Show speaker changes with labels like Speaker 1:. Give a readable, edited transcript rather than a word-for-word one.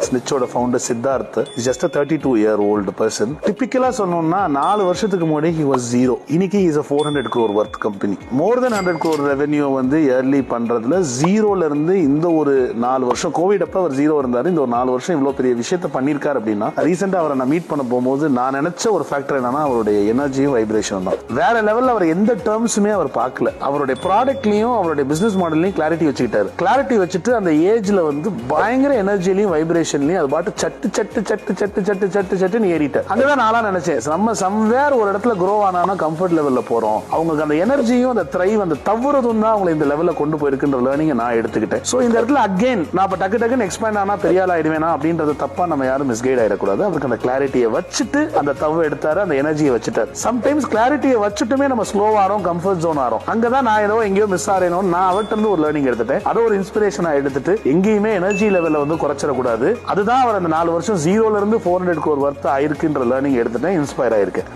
Speaker 1: ஸ்னிச்சோட founder Siddharth is just 32-year-old person. டிபிக்கலா சொன்னோம்னா 4 வருஷத்துக்கு முன்னாடி he was zero. இன்னைக்கு is a 400 crore worth company. more than 100 crore revenue வந்து இயர்லி பண்றதுல ஜீரோல இருந்து இந்த ஒரு 4 வருஷம் கோவிட் அப்ப அவர் ஜீரோ இருந்தாரு. இந்த ஒரு 4 வருஷம் இவ்வளவு பெரிய விஷயத்தை பண்ணிருக்காரு அப்படின்னா ரீசெண்டா அவரை நான் மீட் பண்ண போகும்போது நான் நினைச்ச ஒரு ஃபேக்டர் என்னன்னா அவருடைய எனர்ஜியும் வைப்ரேஷன் தான். வேற லெவல்ல அவர் எந்த டேர்ம்ஸுமே அவர் பார்க்கல. அவருடைய ப்ராடக்ட்லயும் அவருடைய பிசினஸ் மாடல்லையும் கிளாரிட்டி வச்சுக்கிட்டாரு. கிளாரிட்டி வச்சுட்டு அந்த ஏஜ்ல வந்து பயங்கர எனர்ஜிலையும் வைப்ரேஷன்லயும் அது பாட்டு சட்டு சட்டு சட்டு சட்டு சட்டு சட்டு சட்டுன்னு ஏறிட்டார். அங்கதான் நான் நினைச்சேன் நம்ம சம்வேர் ஒரு இடத்துல குரோ ஆனா கம்ஃபர்ட் லெவல்ல போறோம். அவங்களுக்கு அந்த எனர்ஜியும் அந்த த்ரைவ் அந்த தவறுதும் தான் அவங்களை இந்த லெவல்ல கொண்டு போயிருக்குன்ற லேர்னிங் நான் எடுத்துக்கிட்டேன். சோ இந்த இடத்துல அகைன் நான் இப்ப டக்கு டக்குன்னு எக்ஸ்பேண்ட் ஆனா பெரிய ஆள் ஆயிடுவேனா அப்படின்றது தப்பா நம்ம யாரும் மிஸ்கைட் ஆயிடக்கூடாது. அவருக்கு அந்த கிளாரிட்டியை வச்சுட்டு அந்த தவறு எடுத்தாரு, அந்த எனர்ஜியை வச்சுட்டாரு. சம்டைம்ஸ் கிளாரிட்டியை வச்சுட்டுமே நம்ம ஸ்லோ ஆறோம், கம்ஃபர்ட் ஜோன் ஆறோம். அங்கதான் நான் ஏதோ எங்கேயோ மிஸ் ஆறேனோ நான் அவர்கிட்ட இருந்து ஒரு லேர்னிங் எடுத்துட்டேன். அதை ஒரு இன்ஸ்பிரேஷனா எடுத்துட்டு எங்கேயுமே எனர்ஜி லெவல்ல வந்து குறைச்சிடக்கூடாது. அதுதான் அவர் அந்த 4 வருஷம் ஜீரோல இருந்து 400 crore worth ஆயிருக்குன்ற லேர்னிங் எடுத்துட்டேன். இன்ஸ்பயர் ஆயிருக்கேன்.